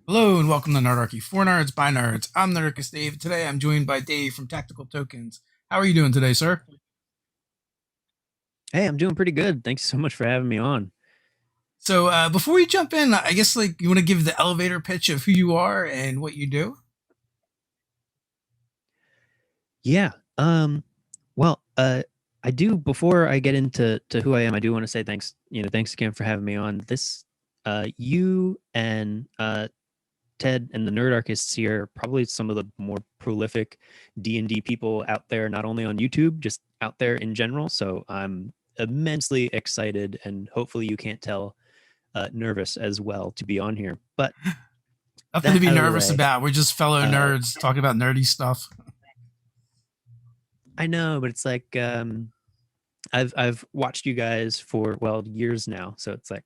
Hello and welcome to Nerdarchy for Nerds by Nerds. I'm Nerdicus Dave. Today I'm joined by Dave from Tactical Tokens. How are you doing today, sir? Hey, I'm doing pretty good. Thanks so much for having me on. So before we jump in, I guess you want to give the elevator pitch of who you are and what you do. Yeah. Well, I do before I get into who I am, I do want to say thanks again for having me on. You and Ted and the Nerd Archists here are probably some of the more prolific D&D people out there, not only on YouTube, just out there in general. So I'm immensely excited, and hopefully you can't tell, nervous as well to be on here. But Nothing to that be out of the nervous way, about. We're just fellow uh, nerds talking about nerdy stuff. I know, but it's like I've watched you guys for years now, so it's like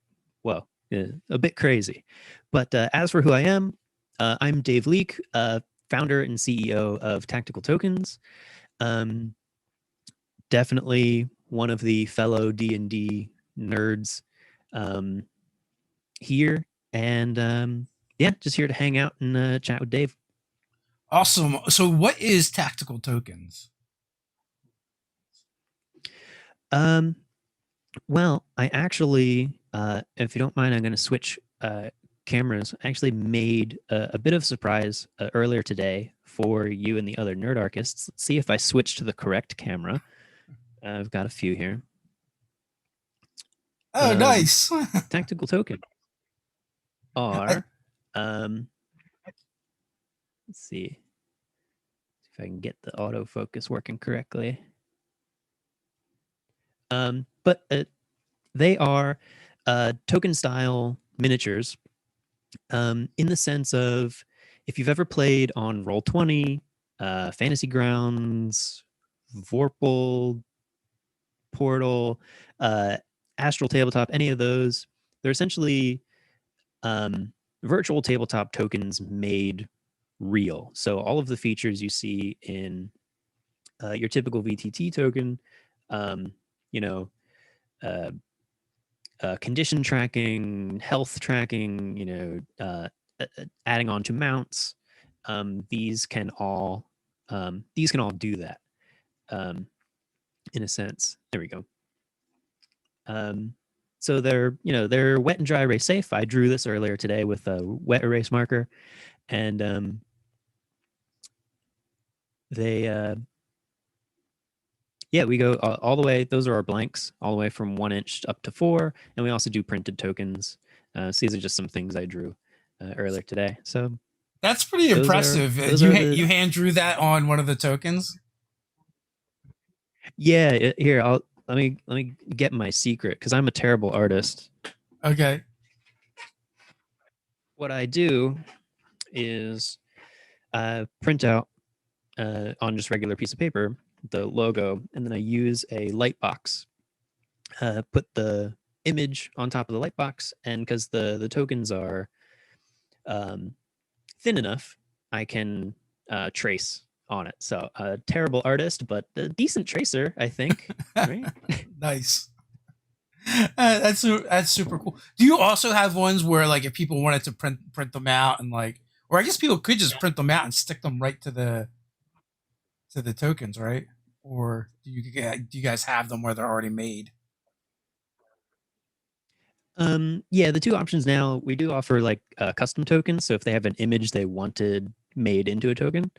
a bit crazy. But as for who I am, I'm Dave Leek, founder and CEO of Tactical Tokens. Um, Definitely one of the fellow D&D nerds um, here, and yeah, just here to hang out and chat with Dave. Awesome. So what is Tactical Tokens? Um, Well, I actually, if you don't mind, I'm going to switch cameras. I actually made a bit of a surprise earlier today for you and the other nerd archists. Let's see if I switch to the correct camera. I've got a few here. Oh, Um, nice. Tactical token I, are, um, let's see if I can get the autofocus working correctly. But they are token style miniatures, in the sense of if you've ever played on Roll20, Fantasy Grounds, Vorpal, Portal, uh, Astral Tabletop, any of those, they're essentially um, virtual tabletop tokens made real. So all of the features you see in your typical VTT token, um, you know, uh, condition tracking, health tracking, adding on to mounts. These can all do that, um, in a sense. There we go. Um, so they're wet and dry erase safe. I drew this earlier today with a wet erase marker, and they yeah, we go all the way. Those are our blanks, all the way from 1 inch up to 4, and we also do printed tokens. So these are just some things I drew earlier today. So that's pretty those are impressive. those are You the hand drew that on one of the tokens. yeah. Here, I'll let me get my secret because I'm a terrible artist. Okay. What I do is print out on just regular piece of paper the logo, and then I use a light box. Put the image on top of the light box, and because the tokens are um, thin enough, I can trace on it. So a terrible artist, but a decent tracer, I think. Right? Nice. That's super cool. Do you also have ones where like if people wanted to print them out and like, or I guess people could just print them out and stick them right to the tokens, right? Or do you guys have them where they're already made? Yeah, the two options now, we do offer like custom tokens. So if they have an image they wanted made into a token,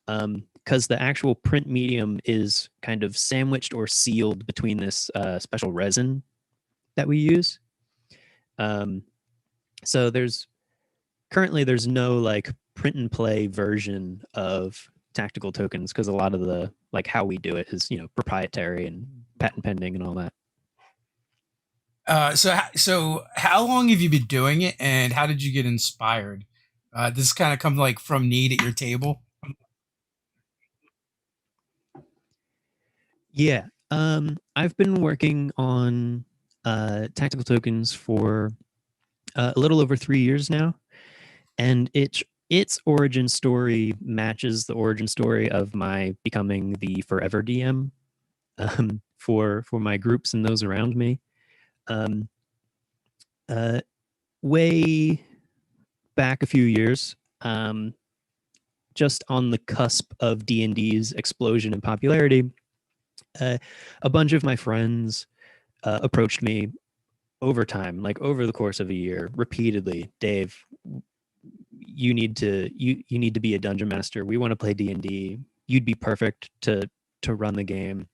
because the actual print medium is kind of sandwiched or sealed between this special resin that we use. Um, so there's no like print and play version of tactical tokens because a lot of the like how we do it is proprietary and patent pending and all that. So how long have you been doing it, and how did you get inspired? This kind of come like from need at your table. Yeah. I've been working on tactical tokens for a little over 3 years now, and its origin story matches the origin story of my becoming the forever DM, for my groups and those around me. Um, uh, Way back a few years, just on the cusp of D&D's explosion in popularity, a bunch of my friends approached me over time, like over the course of a year, repeatedly. Dave, you need to be a dungeon master. We want to play D&D. You'd be perfect to run the game.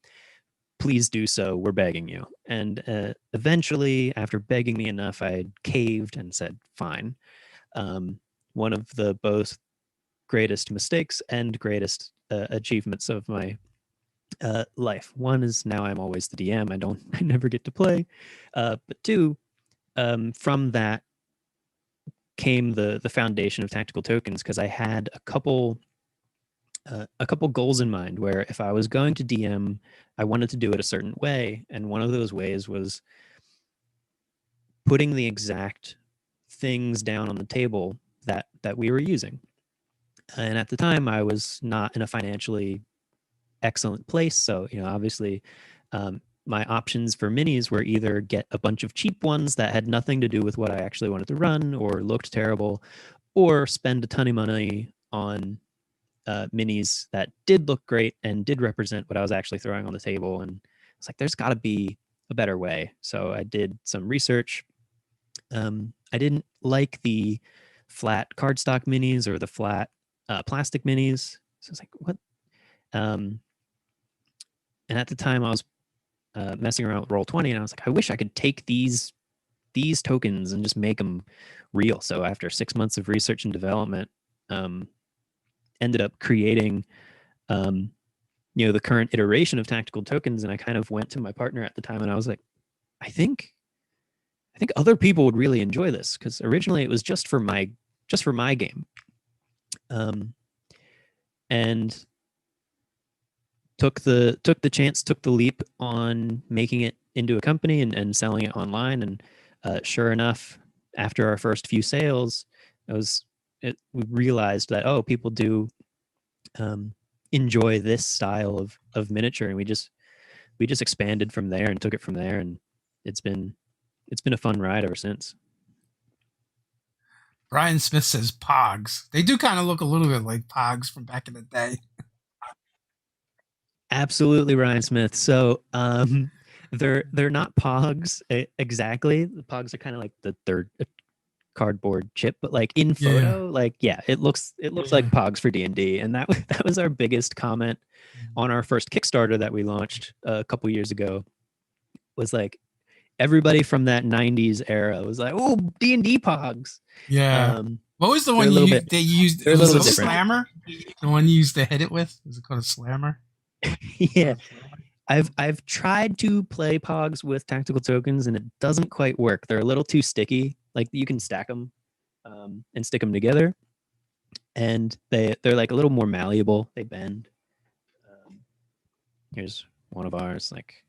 Please do so. We're begging you. And eventually, after begging me enough, I caved and said, fine. One of the both greatest mistakes and greatest achievements of my life. One is now I'm always the DM. I never get to play. But two, from that came the foundation of tactical tokens, because I had a couple goals in mind where if I was going to DM, I wanted to do it a certain way, and one of those ways was putting the exact things down on the table that we were using. And at the time, I was not in a financially excellent place, so obviously, my options for minis were either get a bunch of cheap ones that had nothing to do with what I actually wanted to run or looked terrible, or spend a ton of money on minis that did look great and did represent what I was actually throwing on the table. And it's like, there's got to be a better way. So I did some research. I didn't like the flat cardstock minis or the flat plastic minis. So it's like, what? And at the time, I was messing around with Roll20, and I was like, I wish I could take these tokens and just make them real. So after 6 months of research and development, ended up creating the current iteration of tactical tokens. And I kind of went to my partner at the time and I was like, I think other people would really enjoy this, because originally it was just for my game, and took the chance, took the leap on making it into a company and selling it online. And sure enough, after our first few sales, we realized that people do enjoy this style of miniature, and we just expanded from there and took it from there, and it's been a fun ride ever since. Brian Smith says Pogs. They do kind of look a little bit like Pogs from back in the day. Absolutely, Ryan Smith. So they're not Pogs exactly. The Pogs are kind of like the third cardboard chip, but like in photo, it looks like Pogs for D&D. And that was our biggest comment on our first Kickstarter that we launched a couple years ago. Was like, everybody from that 90s era was like, oh, D&D Pogs. Yeah. What was the one they used? They're It was a a little different. slammer. The one you used to hit it with? Was it called a slammer? Yeah. I've tried to play Pogs with tactical tokens, and it doesn't quite work. They're a little too sticky. Like, you can stack them and stick them together, and they're like a little more malleable. They bend. Here's one of ours. Like,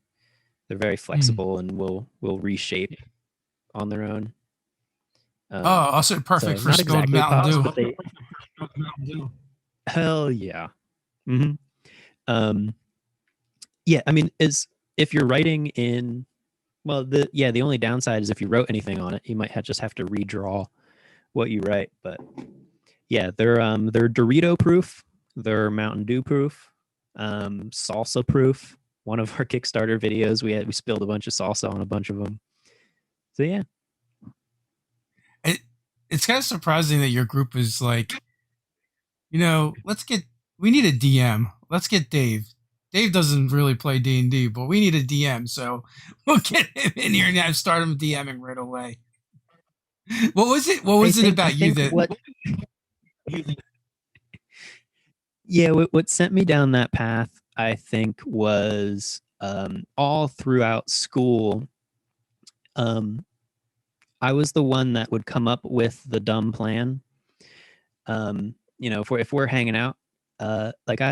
they're very flexible and will reshape on their own. Also perfect for not spilled exactly Mountain Pogs, Dew. but hell yeah. Mm-hmm. Yeah, I mean, if you're writing in, well, the only downside is if you wrote anything on it, you might just have to redraw what you write. But yeah, they're Dorito proof, they're Mountain Dew proof, salsa proof. One of our Kickstarter videos, we spilled a bunch of salsa on a bunch of them. So yeah, it's kind of surprising that your group is like, we need a DM. Let's get Dave. Dave doesn't really play D&D, but we need a DM, so we'll get him in here and start him DMing right away. What was it? What was it about you that? Yeah, what sent me down that path, I think, was all throughout school. I was the one that would come up with the dumb plan. If we're hanging out, like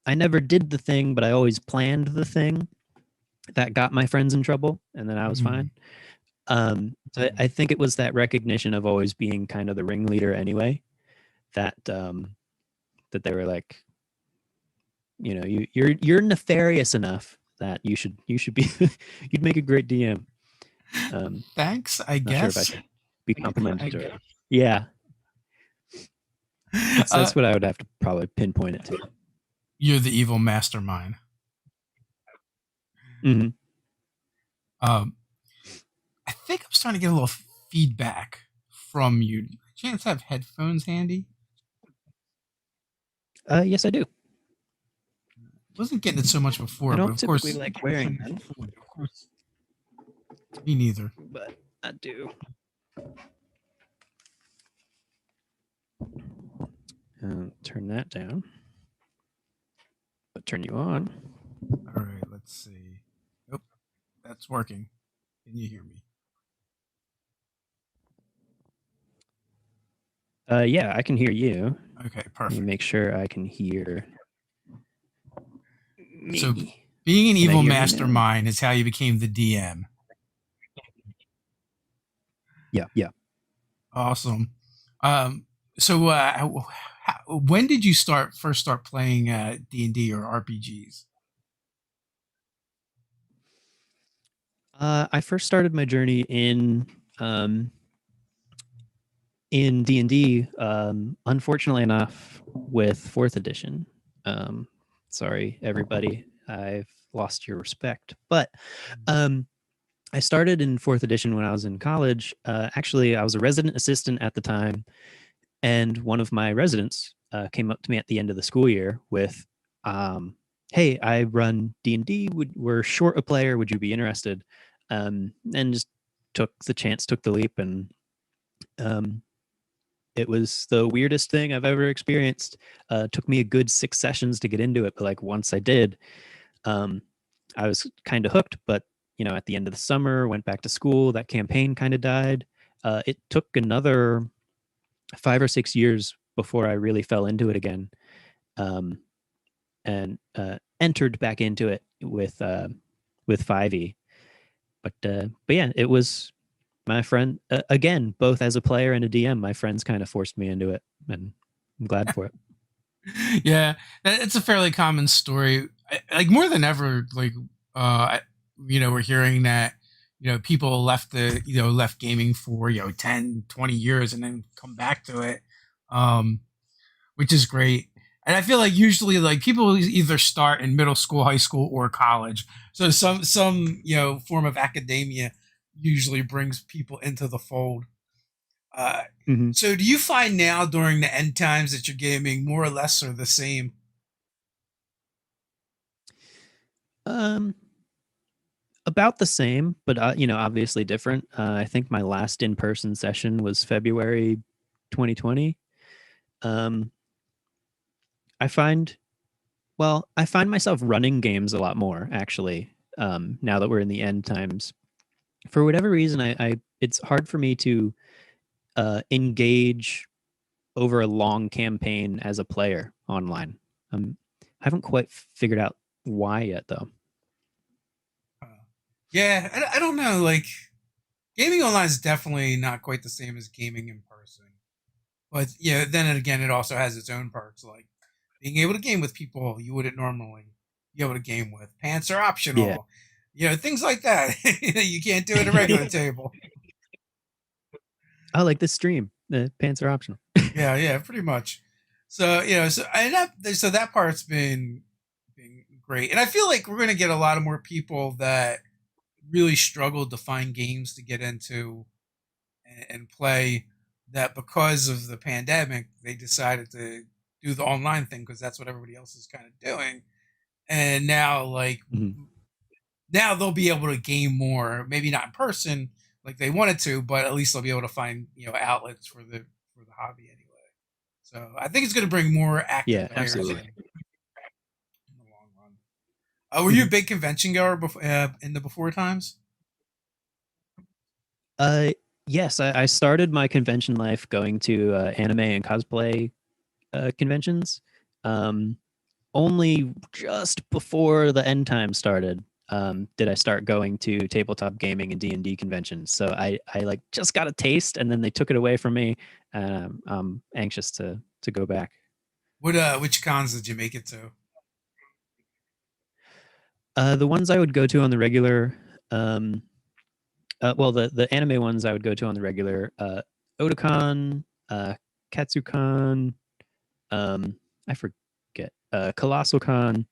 I never did the thing, but I always planned the thing that got my friends in trouble, and then I was fine. So I think it was that recognition of always being kind of the ringleader anyway, that they were like, you're nefarious enough that you should be you'd make a great DM. Thanks, I guess. Not sure if I should be complimented. Yeah. Uh, That's what I would have to probably pinpoint it to. you're the evil mastermind. Hmm. Um, I think I'm starting to get a little feedback from you. Chance have headphones handy? Yes, I do. Wasn't getting it so much I before, but don't of typically course, like wearing them, me neither. but I do. Turn that down, but turn you on. All right, let's see. Oh, that's working. Can you hear me? Yeah, I can hear you. Okay, Let me perfect. make sure I can hear So, me. being an Can I evil hear me now? mastermind is how you became the DM. Yeah, yeah. Awesome. Um, so, when did you first start playing D&D or RPGs? I first started my journey um, in D&D, unfortunately enough, with fourth edition. Um, sorry, everybody, I've lost your respect. But um, I started in fourth edition when I was in college. Actually, I was a resident assistant at the time, and one of my residents came up to me at the end of the school year with, "Hey, I run D&D. We're short a player. Would you be interested?" And just took the chance, took the leap, and um, it was the weirdest thing I've ever experienced. Took me a good 6 sessions to get into it, but like once I did, um, I was kind of hooked. But at the end of the summer, went back to school. That campaign kind of died. It took another 5 or 6 years before I really fell into it again, um, and entered back into it with 5e. But yeah, it was my friend again, both as a player and a DM. My friends kind of forced me into it, and I'm glad for it. Yeah, it's a fairly common story. Like more than ever, like we're hearing that people left gaming for 10, 20 years and then come back to it, um, which is great. And I feel like usually like people either start in middle school, high school, or college. So some form of academia usually brings people into the fold. Uh, Hmm. so do you find now during the end times that you're gaming more or less or the same? Um, about the same, but obviously different. I think my last in-person session was February 2020. Um, I find I find myself running games a lot more actually. Now that we're in the end times, for whatever reason, I it's hard for me to engage over a long campaign as a player online. I haven't quite figured out why yet, though. Uh, yeah, I don't know. Like gaming online is definitely not quite the same as gaming in person. But yeah, then again, it also has its own perks, like being able to game with people you wouldn't normally be able to game with. Pants are Yeah. optional. Things like that. You can't do it at a regular table. I like this stream. The pants are optional. Yeah, yeah, pretty much. So so that part's been great, and I feel like we're gonna get a lot of more people that really struggled to find games to get into and play. That because of the pandemic, they decided to do the online thing because that's what everybody else is kind of doing, and now Mhm. now they'll be able to game more, maybe not in person like they wanted to, but at least they'll be able to find outlets for the hobby anyway. So I think it's going to bring more active Yeah, players absolutely. in the long run. Were you a Mhm. big convention goer in the before times? Uh, yes, I started my convention life going to anime and cosplay conventions. Um, Only just before the end time started did I start going to tabletop gaming and D&D conventions. So I like just got a taste, and then they took it away from me. I'm anxious to go back. What which cons did you make it to? The ones I would go to on the regular, um, well, the anime ones I would go to on the regular, Otakon, Katsucon. I forget, Colossal Con.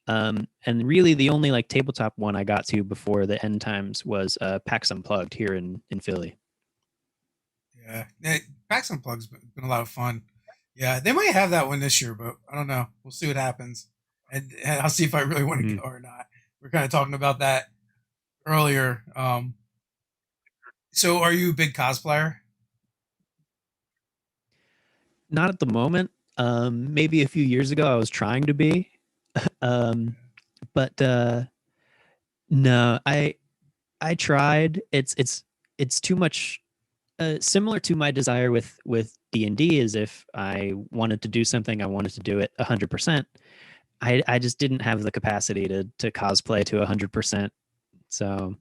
And really the only like tabletop one I got to before the end times was PAX Unplugged here in Philly. Yeah, PAX Unplugged's been a lot of fun. Yeah, they might have that one this year, but I don't know. We'll see what happens, and I'll see if I really want to Mm. go or not. We're kind of talking about that earlier. So are you a big cosplayer? Not at the moment. Maybe a few years ago I was trying to be, um, but no, I tried. It's too much. Similar to my desire with D&D is if I wanted to do something, I wanted to do it 100%. I just didn't have the capacity to cosplay to 100%. So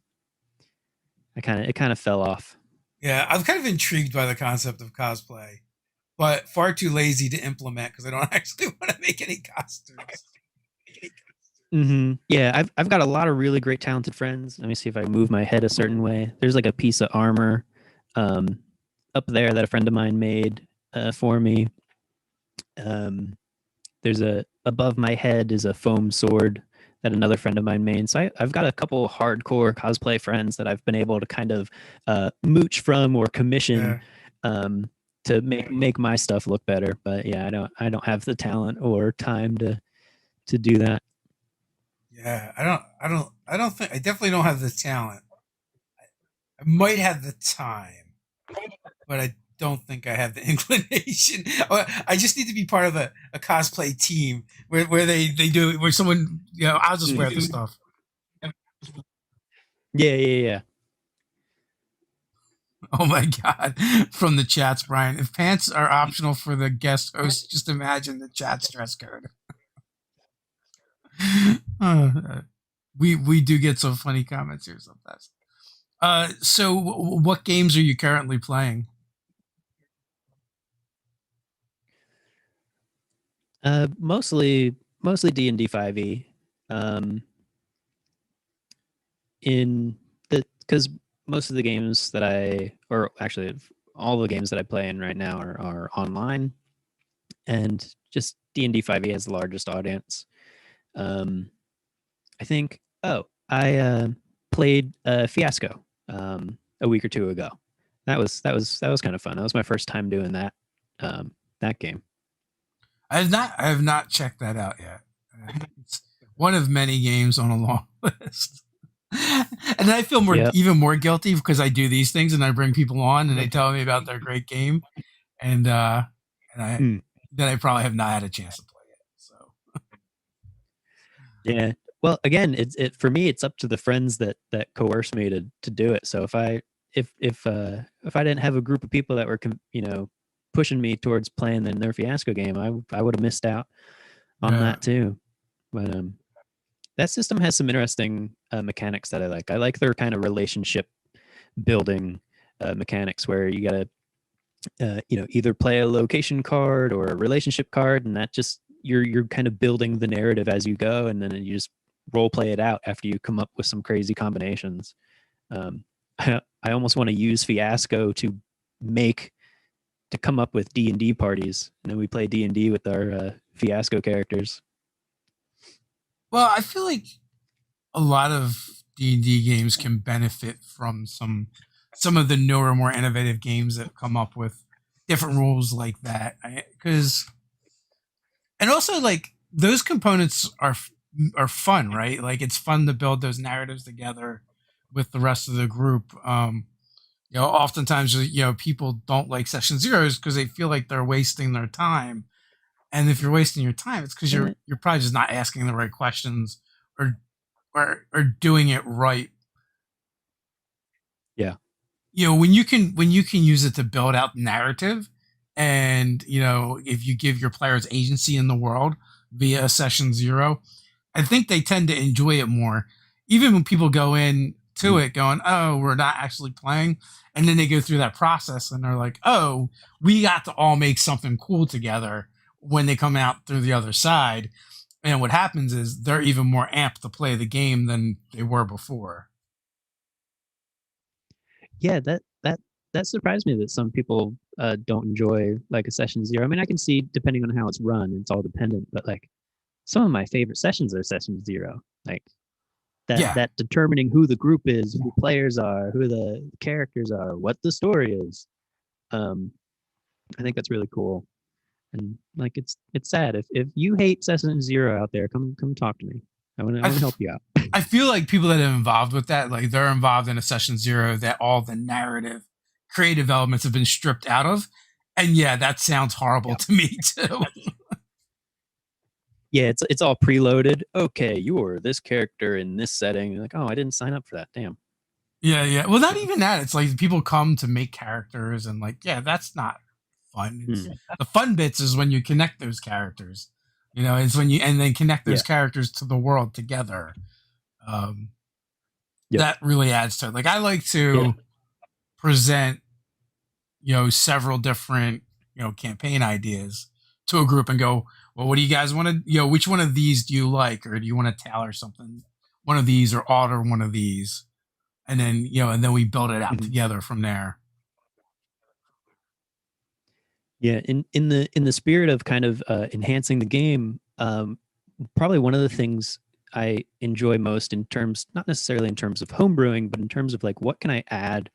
it kind of fell off. Yeah, I'm kind of intrigued by the concept of cosplay, but far too lazy to implement because I don't actually want to make any costumes. Yeah, I've got a lot of really great talented friends. Let me see if I move my head a certain way. There's like a piece of armor um, up there that a friend of mine made for me. Um, there's a above my head is a foam sword that another friend of mine made. So I've got a couple hardcore cosplay friends that I've been able to kind of mooch from or commission Yeah, to make my stuff look better. But yeah, I don't have the talent or time to do that. yeah. I don't think I definitely don't have the talent. I might have the time, but I don't think I have the inclination. I just need to be part of a cosplay team where they do where someone I'll just wear the Mm. stuff. Yeah, yeah, yeah. Oh my god! From the chats, Brian. If pants are optional for the guest host, just imagine the chat's dress code. Uh, we do get some funny comments here sometimes. So what games are you currently playing? Mostly D&D 5e. Um, in the because most of the games that or actually all the games that I play in right now are online, and just D&D 5e has the largest audience. Um, I think. Oh, I played Fiasco a week or two ago. That was kind of fun. That was my first time doing that game. I have not checked that out yet. It's one of many games on a long list. And I feel Yeah. even more guilty because I do these things and I bring people on and they tell me about their great game, and and I Mm. then I probably have not had a chance to play it. So Yeah. Well, again, it for me, it's up to the friends that coerce me to do it. So if I didn't have a group of people that were pushing me towards playing the Nerf Fiasco game, I would have missed out on yeah. that too. But that system has some interesting mechanics that I like. I like their kind of relationship building mechanics where you gotta either play a location card or a relationship card, and that just you're kind of building the narrative as you go, and then you just role play it out after you come up with some crazy combinations. um, I almost want to use Fiasco make to come up with D&D parties, and then we play D&D with our Fiasco characters. Well, I feel like a lot of D&D games can benefit from some of the newer, more innovative games that come up with different rules like that. Because and also like those components are fun, right? Like it's fun to build those narratives together with the rest of the group. Oftentimes people don't like session zeros because they feel like they're wasting their time. And if you're wasting your time, it's because Yeah, you're probably just not asking the right questions or or doing it right. yeah, When you can use it to build out narrative, and if you give your players agency in the world via session zero, I think they tend to enjoy it more, even when people go in to mm, it going, oh, we're not actually playing, and then they go through that process and they're like, oh, we got to all make something cool together when they come out through the other side. And what happens is they're even more amped to play the game than they were before. yeah. That that surprised me that some people don't enjoy like a session zero. I mean, I can see depending on how it's run, it's all dependent, but like some of my favorite sessions are session zero. Like Yeah, that determining who the group is, who the players are, who the characters are, what the story is. Um, I think that's really cool. And like it's sad if you hate session zero out there, come talk to me. I I want to help you out. I feel like people that are involved with that, like they're involved in a session zero that all the narrative, creative elements have been stripped out of, and yeah, that sounds horrible Yeah. to me too. Yeah, it's all preloaded. Okay, you're this character in this setting. You're like, oh, I didn't sign up for that. Damn. Yeah, yeah. Well, not So, even that. It's like people come to make characters, and like, yeah, that's not fun. It's hmm. the fun bits is when you connect those characters. You know, it's when you and then connect those Yeah. characters to the world together. Um, Yep. that really adds to it. Like, I like Yeah. to present, several different, campaign ideas to a group and go, well, what do you guys want to, which one of these do you like, or do you want to tailor something, one of these, or alter one of these, and then and then we build it out Mhm. together from there. Yeah. In the spirit of kind of enhancing the game, probably one of the things I enjoy most in terms, not necessarily in terms of homebrewing, but in terms of like what can I add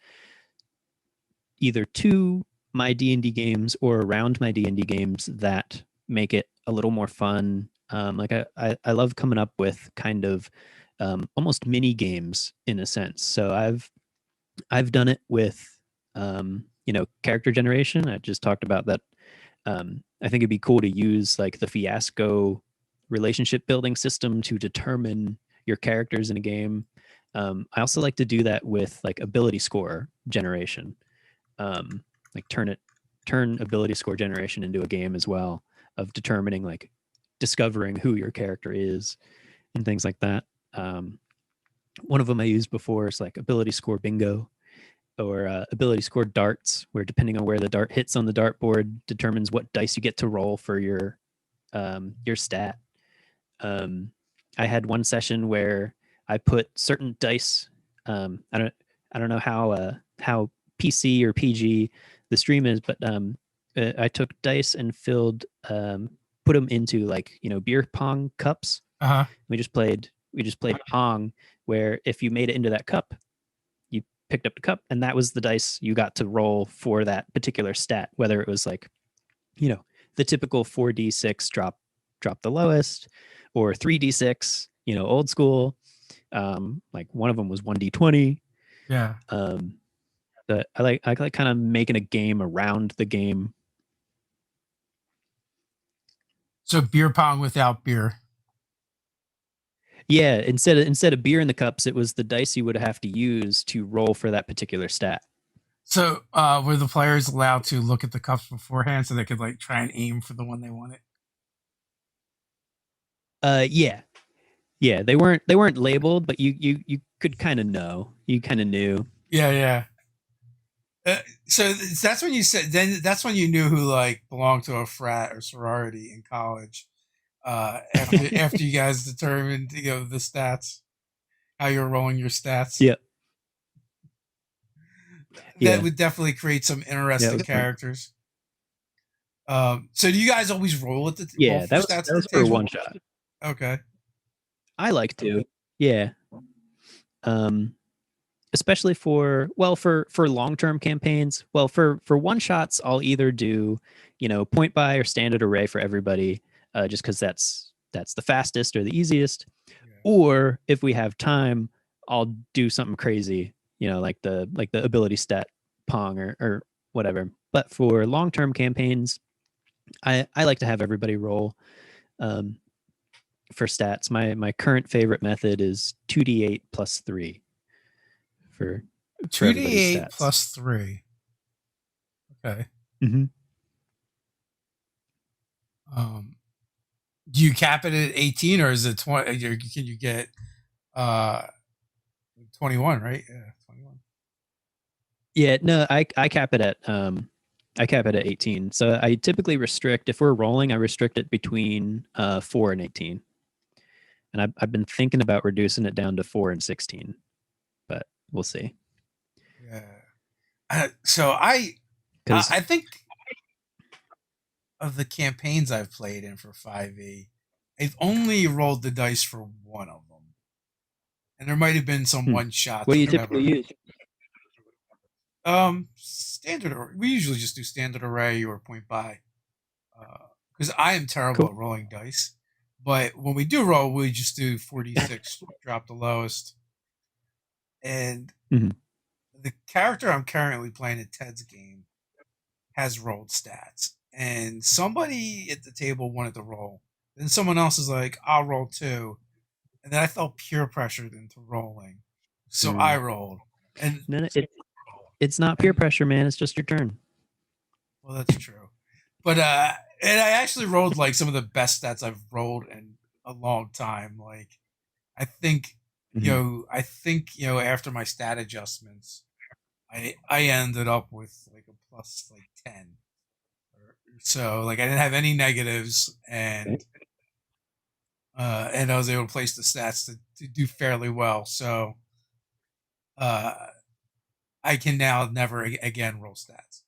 either to my D&D games or around my D&D games that make it a little more fun. Like I love coming up with kind of almost mini games in a sense. So I've done it with character generation. I just talked about that. I think it'd be cool to use like the Fiasco relationship building system to determine your characters in a game. I also like to do that with like ability score generation, um, like turn ability score generation into a game as well, of determining like discovering who your character is and things like that. Um, One of them I used before is like ability score bingo, or ability score darts, where depending on where the dart hits on the dartboard determines what dice you get to roll for your stat. Um, I had one session where I put certain dice. I don't know how PC or PG the stream is, but I took dice and put them into like beer pong cups. Uh huh. We just played pong, where if you made it into that cup, you picked up the cup, and that was the dice you got to roll for that particular stat. Whether it was like the typical 4d6 drop the lowest, or 3d6 old school. Like one of them was 1d20. Yeah. um but I like kind of making a game around the game. So beer pong without beer. Yeah, instead of beer in the cups, it was the dice you would have to use to roll for that particular stat. So were the players allowed to look at the cups beforehand so they could like try and aim for the one they wanted? Yeah, yeah, they weren't labeled, but you could kind of know. You kind of knew. Yeah, yeah. So that's when you said then that's when you knew who like belonged to a frat or sorority in college. After you guys determined the stats, how you were rolling your stats, Yeah, that yeah, would definitely create some yeah. It interesting was fun. characters. So do you guys always roll Yeah, for that stats at the was for table? one shot. Okay. I like to. Yeah. Um, Especially for long-term campaigns. Well, for one shots, I'll either do point buy or standard array for everybody, just because that's the fastest or the easiest. Yeah. Or if we have time, I'll do something crazy, like the ability stat pong or whatever. But for long-term campaigns, I like to have everybody roll. um, for stats. My current favorite method is 2d8 plus 3 for Two d everybody's eight stats. plus three. Okay. Mm-hmm. Um, do you cap it at 18 or is it 20? Can you get uh 21? Right? Yeah, 21. Yeah, no, I cap it at 18. So I typically restrict, if we're rolling, I restrict it between 4 and 18. And I've been thinking about reducing it down to 4 and 16, but we'll see. Yeah. So Because I think of the campaigns I've played in for 5e, I've only rolled the dice for one of them, and there might have been some one what do shots you or typically whatever. use? Standard. We usually just do standard array or point buy, because I am terrible Cool. at rolling dice. But when we do roll, we just do 46, drop the lowest. And Mhm. the character I'm currently playing at Ted's game has rolled stats. And somebody at the table wanted to roll. Then someone else is like, I'll roll too. And then I felt peer pressured into rolling. So I Mm. rolled. And No, it's not peer and pressure, man. It's just your turn. well, that's true. But and I actually rolled like some of the best stats I've rolled in a long time. Like I think Mhm. after my stat adjustments, I ended up with like a plus like 10. So like I didn't have any negatives, and I was able to place the stats to do fairly well. So uh, I can now never again roll stats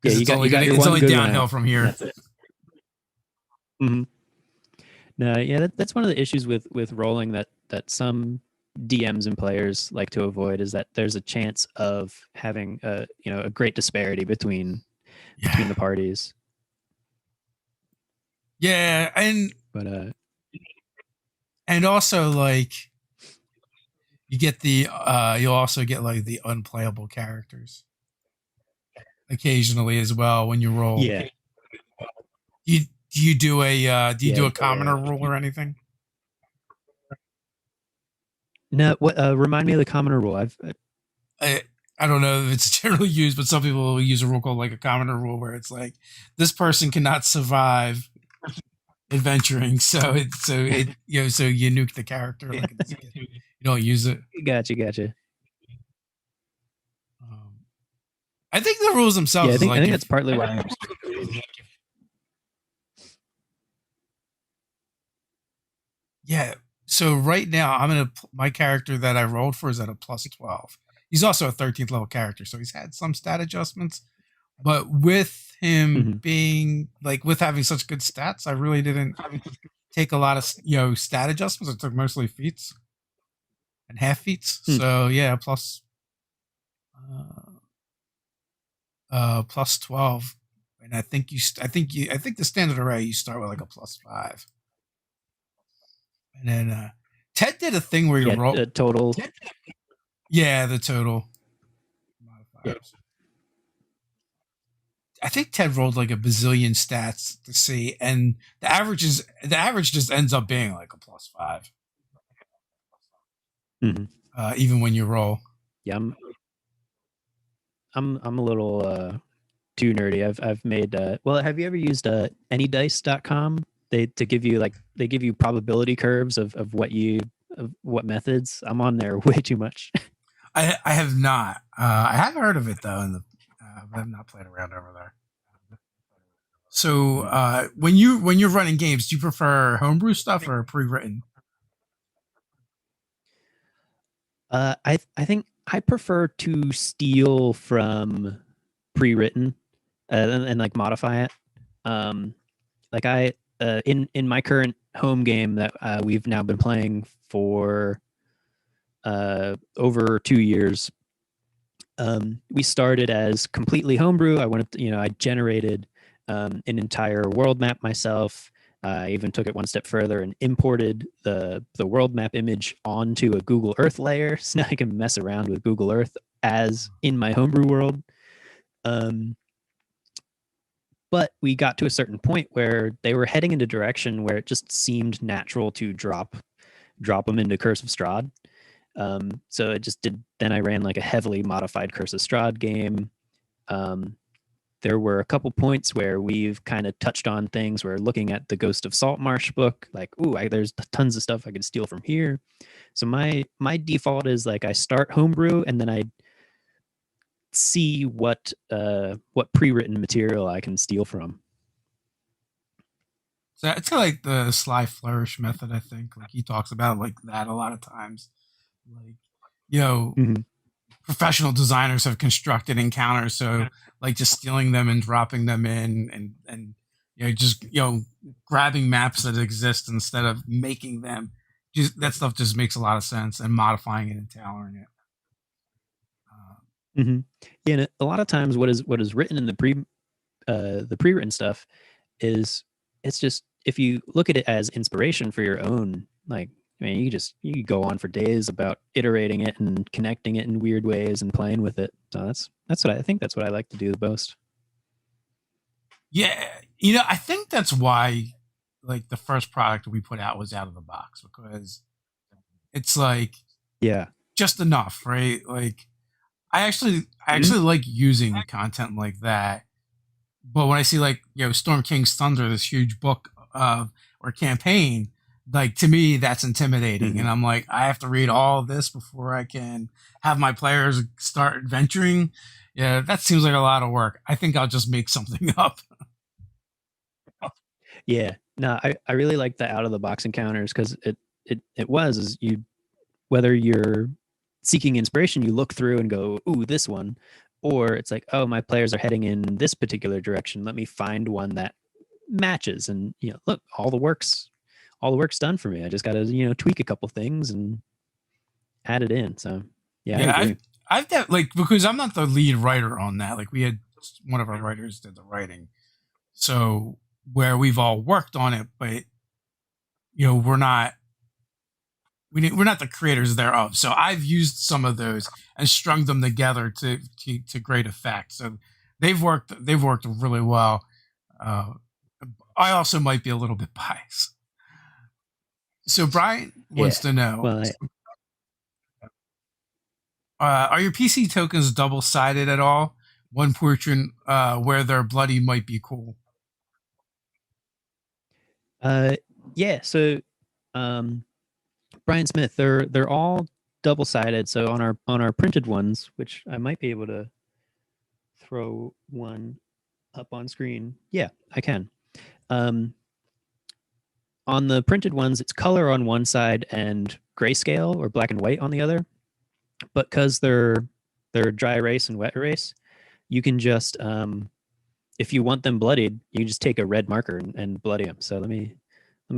Yeah, because it's you only got gonna your it's one only good one downhill out. from And here. that's it. Hmm. No, yeah, that's one of the issues with rolling that some DMs and players like to avoid is that there's a chance of having a great disparity between Yeah, the parties. yeah, But and also like you'll also get like the unplayable characters occasionally as well when you roll. yeah, You do you do yeah. a commoner rule or anything? No, what remind me of the commoner rule. I, I don't know if it's generally used, but some people will use a rule called like a commoner rule where it's like this person cannot survive adventuring, so you nuke the character like you don't use it. Gotcha. Um, I think the rules Yeah, themselves I is think I like think that's if partly why. yeah. So right now my character that I rolled for is at a plus 12. He's also a 13th level character, so he's had some stat adjustments. But with him Mhm. being like with having such good stats, I really didn't take a lot of stat adjustments. I took mostly feats and half feats. Hmm. So yeah, uh, plus 12. And I think the standard array you start with like a plus 5. And then Ted did a thing where you Yeah, roll. total. Yeah, the total modifiers. I think Ted rolled like a bazillion stats to see, and the average just ends up being like a plus 5, Mhm. even when you roll. Yeah, I'm a little too nerdy. I've made well, have you ever used anydice.com? They give you probability curves of what methods. I'm on there way too much. I have not. I have heard of it though, but I've not played around over there. So when you're running games, do you prefer homebrew stuff or pre-written? I think I prefer to steal from pre-written and like modify it. Um, like I in my current home game that we've now been playing for over 2 years. We started as completely homebrew. I wanted to, I generated an entire world map myself. I even took it one step further and imported the world map image onto a Google Earth layer, so now I can mess around with Google Earth as in my homebrew world. Um, but we got to a certain point where they were heading in a direction where it just seemed natural to drop them into Curse of Strahd. So it just did. Then I ran like a heavily modified Curse of Strahd game. Um, there were a couple points where we've kind of touched on things. We're looking at the Ghost of Saltmarsh book, like, there's tons of stuff I could steal from here. So my default is like I start homebrew and then I see what pre-written material I can steal from. So it's kind of like the sly flourish method. I think like he talks about like that a lot of times. Like you know, Mhm. professional designers have constructed encounters. So like just stealing them and dropping them in, and just grabbing maps that exist instead of making them. Just that stuff just makes a lot of sense, and modifying it and tailoring it. Mm-hmm. Yeah, and a lot of times what is written in the pre-written stuff is, it's just, if you look at it as inspiration for your own, like, I mean, you could go on for days about iterating it and connecting it in weird ways and playing with it. So that's what I think. That's what I like to do the most. Yeah, I think that's why like the first product we put out was out of the box, because it's like Yeah. just enough, right? Like I Mhm. actually like using content like that. But when I see like Storm King's Thunder, this huge book or campaign, like to me that's intimidating, and Mhm. I'm like, I have to read all this before I can have my players start adventuring. Yeah, that seems like a lot of work. I think I'll just make something up. Yeah. No, I really like the out of the box encounters, because it was, is you, whether you're seeking inspiration, you look through and go, ooh, this one, or it's like, oh, my players are heading in this particular direction. Let me find one that matches, and look, all the work's done for me. I just got to tweak a couple things and add it in. So yeah, I Yeah, agree. like, because I'm not the lead writer on that. Like we had one of our writers did the writing, so where we've all worked on it, but we're not we're not the creators thereof. So I've used some of those and strung them together to great effect. So they've worked really well. Uh, I also might be a little bit biased. So Brian wants Yeah. to know: Well, are your PC tokens double sided at all? One portion where they're bloody might be cool. uh, yeah. So, um, Brian Smith, they're all double sided. So on our printed ones, which I might be able to throw one up on screen. Yeah, I can. Um, on the printed ones, it's color on one side and grayscale or black and white on the other. But because they're dry erase and wet erase, you can just, if you want them bloodied, you just take a red marker and bloody them. So let me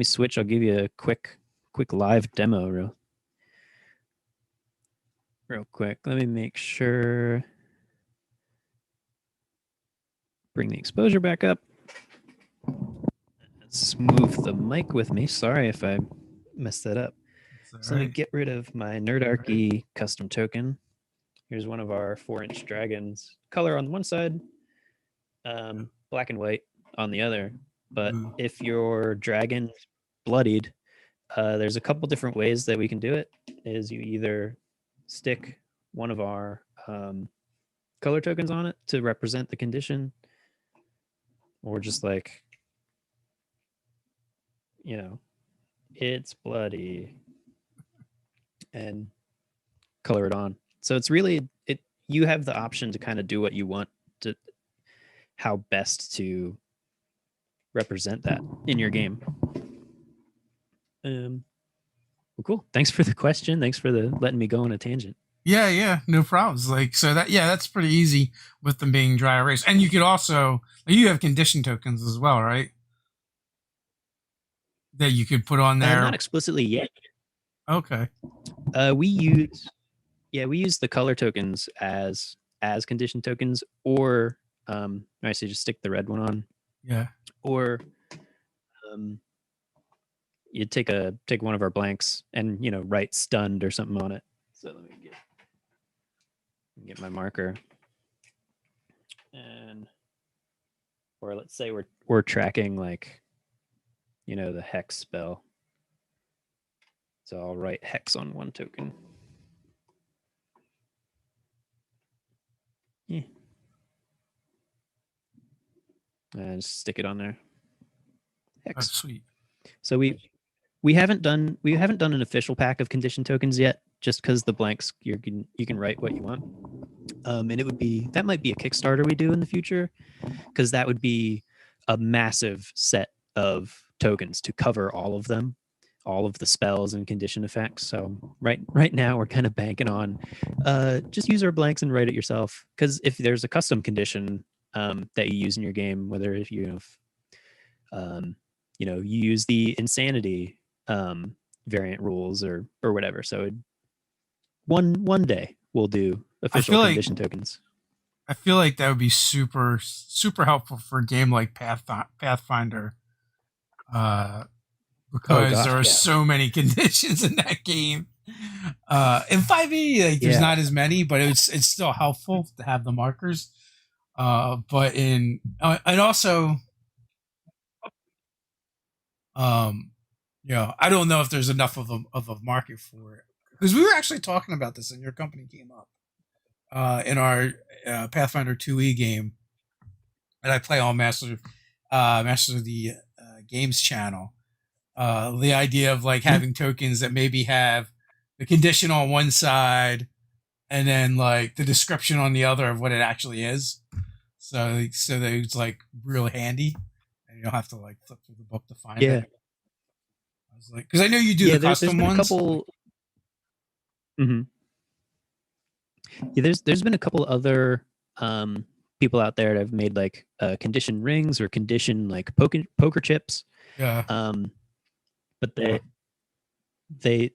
switch. I'll give you a quick live demo real quick. Let me make sure. Bring the exposure back up. Let's move the mic with me. Sorry if I messed that up. So let me Right. get rid of my Nerdarchy custom token. Here's one of our 4-inch dragons. Color on one side, black and white on the other. But Ooh. if your dragon bloodied, there's a couple different ways that we can do it. Is you either stick one of our color tokens on it to represent the condition, or just like, it's bloody, and color it on. So it's really, it, you have the option to kind of do what you want to, how best to represent that in your game. Well, cool. Thanks for the question. Thanks for the letting me go on a tangent. Yeah, no problems. Like so that that's pretty easy with them being dry erase. And you could also you have condition tokens as well, right? That you could put on Not there. explicitly yet. Okay. We use, yeah, we use the color tokens as condition tokens, or I say just stick the red one on, Yeah. or you take one of our blanks and write stunned or something on it. So let me get my marker, and or let's say we're tracking like the hex spell. So I'll write hex on one token. Yeah. And just stick it on there. Oh, Hex. sweet. So we haven't done an official pack of condition tokens yet, just because the blanks you can write what you want. And it would be, that might be a Kickstarter we do in the future, because that would be a massive set of tokens to cover all of them. all of the spells and condition effects. So right now we're kind of banking on just use our blanks and write it yourself. Because if there's a custom condition that you use in your game, whether if you use the insanity variant rules or whatever. So one day we'll do I official feel like condition tokens. I feel like that would be super helpful for a game like Pathfinder, uh, Oh because there gosh, are yeah, so many conditions in that game. In 5e, like there's yeah, not as many, but it's still helpful to have the markers. But in and also, um, I don't know if there's enough of a market for it because we were actually talking about this, and your company came up in our Pathfinder 2e game that I play on Master of the Games channel. The idea of like mhm. having tokens that maybe have the condition on one side and then like the description on the other of what it actually is. So that it's like real handy, and you don't have to like flip through the book to find it. Yeah, I was like, because I know you do yeah. the There's custom been a ones. couple. Mhm. Yeah, there's been a couple other people out there that have made like condition rings or condition like poker chips. Yeah, Um, but they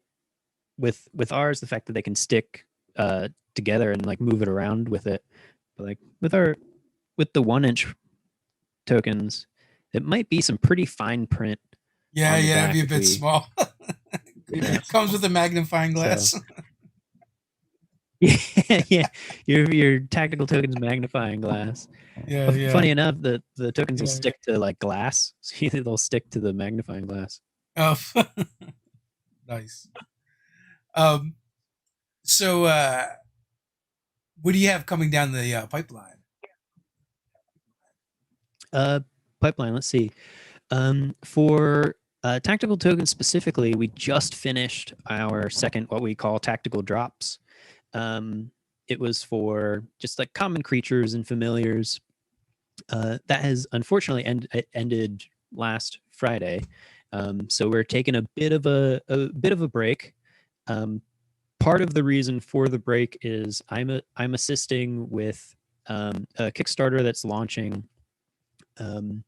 with ours, the fact that they can stick together and like move it around with it. But like with the 1 inch tokens, it might be some pretty fine print yeah, on the yeah. It'd be back a if bit we small. do that. Comes with a magnifying So glass. yeah, yeah, your tactical tokens magnifying glass. Yeah, yeah. Funny enough, the tokens will stick to like glass. So they'll stick to the magnifying glass. Oh, nice. Um, so what do you have coming down the pipeline? Uh, Pipeline. Let's see. For tactical tokens specifically, we just finished our second what we call tactical drops. Um, it was for just like common creatures and familiars. That has unfortunately ended last Friday. So we're taking a bit of a break. Um, Part of the reason for the break is I'm assisting with a Kickstarter that's launching um,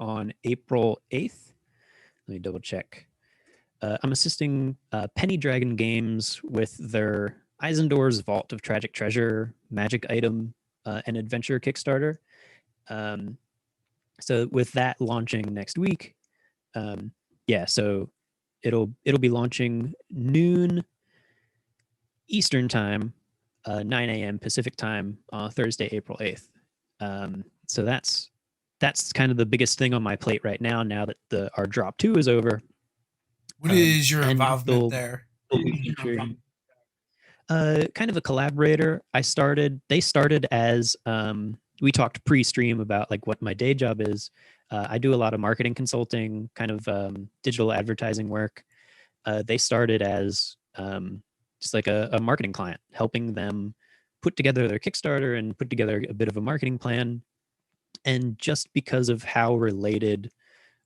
on April 8th. Let me double check. I'm assisting Penny Dragon Games with their Eisendoor's Vault of Tragic Treasure magic item and adventure Kickstarter. Um, so with that launching next week, yeah, so it'll be launching noon Eastern time, 9 a.m. Pacific time on Thursday, April 8th. So that's kind of the biggest thing on my plate right now. Now that our drop 2 is over, What is your and involvement there? they'll be featuring kind of a collaborator. They started as we talked pre-stream about like what my day job is. I do a lot of marketing consulting, kind of digital advertising work. They started as just like a marketing client, helping them put together their Kickstarter and put together a bit of a marketing plan. And just because of how related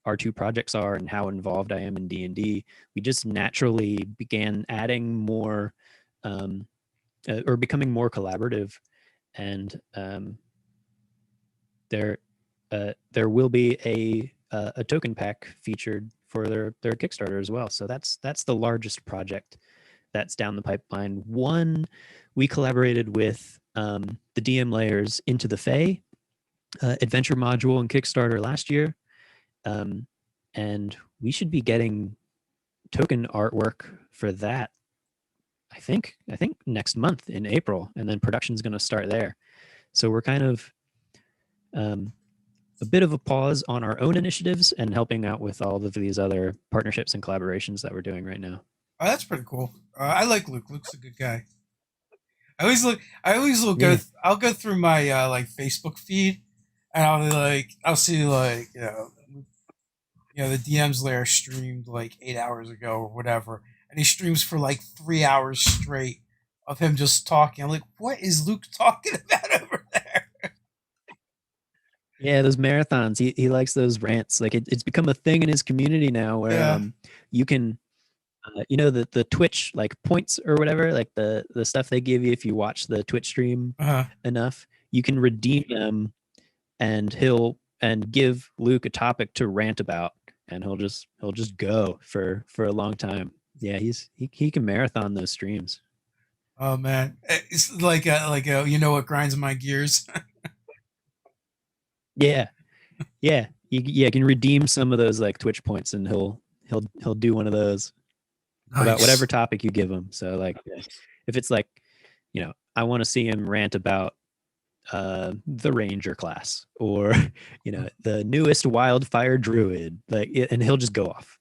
our two projects are and how involved I am in D&D, we just naturally began adding more um, or becoming more collaborative. And there will be a token pack featured for their Kickstarter as well. So that's the largest project that's down the pipeline. One, we collaborated with the DM layers Into the Fae adventure module and Kickstarter last year, and we should be getting token artwork for that. I think next month in April, and then production's going to start there. So we're kind of um, a bit of a pause on our own initiatives and helping out with all of these other partnerships and collaborations that we're doing right now. Oh, that's pretty cool. I like Luke. Luke's a good guy. I always look. I always will go. Yeah, I'll go through my like Facebook feed, and I'll be like, I'll see like the DM's layer streamed like 8 hours ago or whatever, and he streams for like 3 hours straight of him just talking. I'm like, what is Luke talking about over there? yeah, those marathons. He likes those rants. Like it's become a thing in his community now, where Yeah, you can the Twitch like points or whatever, like the stuff they give you if you watch the Twitch stream Uh-huh. enough, you can redeem them, and he'll give Luke a topic to rant about, and he'll just go for a long time. Yeah, he can marathon those streams. Oh man, it's like a you know what grinds my gears. Yeah, yeah, you can redeem some of those like Twitch points, and he'll do one of those about whatever Nice. topic you give him. So like, if it's like, I want to see him rant about the ranger class, or the newest wildfire druid, like, and he'll just go off.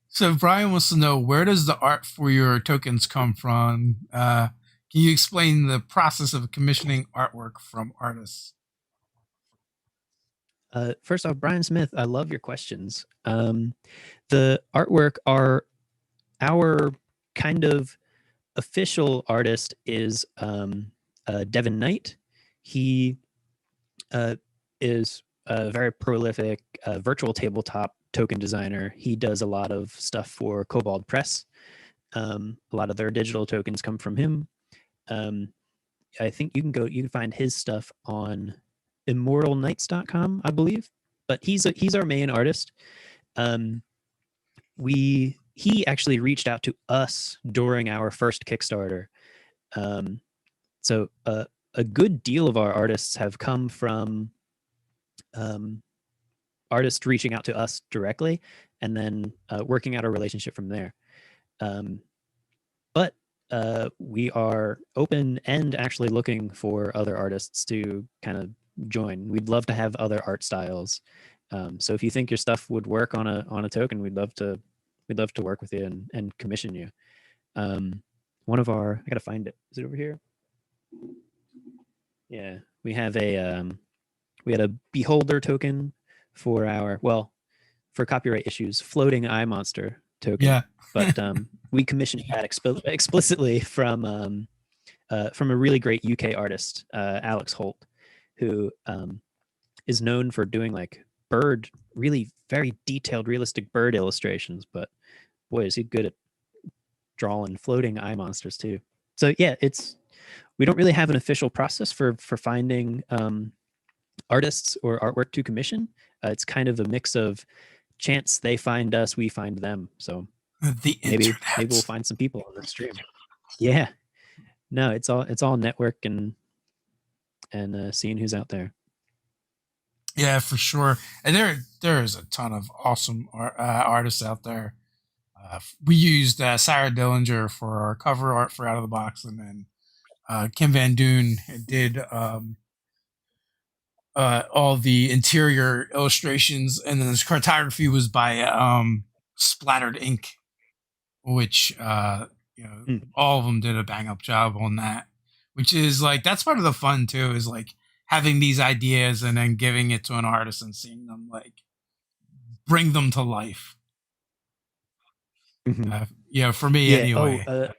So Brian wants to know, where does the art for your tokens come from? Can you explain the process of commissioning artwork from artists? First off, Brian Smith, I love your questions. The artwork are our kind of official artist is Devin Knight. He is a very prolific virtual tabletop token designer. He does a lot of stuff for Kobold Press. A lot of their digital tokens come from him. I think you can find his stuff on immortalknights.com, I believe. But he's our main artist. He actually reached out to us during our first Kickstarter. So a good deal of our artists have come from artists reaching out to us directly, and then working out a relationship from there. But we are open and actually looking for other artists to kind of join. We'd love to have other art styles. So if you think your stuff would work on a token, we'd love to work with you and commission you. One of our, I gotta find it. Is it over here? Yeah, we had a beholder token for for copyright issues, floating eye monster token. Yeah. But we commissioned that explicitly from a really great UK artist, Alex Holt, who is known for doing like really very detailed, realistic bird illustrations. But boy, is he good at drawing floating eye monsters too. So yeah, we don't really have an official process for finding artists or artwork to commission. It's kind of a mix of chance. They find us, we find them. So The maybe internet. we'll find some people on the stream. Yeah, no, it's all network and seeing who's out there. Yeah, for sure. And there is a ton of awesome artists out there. We used Sarah Dillinger for our cover art for Out of the Box, and then Kim Van Doon did all the interior illustrations, and then this cartography was by Splattered Ink, which all of them did a bang up job on that. Which is like, that's part of the fun too, is like having these ideas and then giving it to an artist and seeing them like bring them to life. Mm-hmm. For me anyway.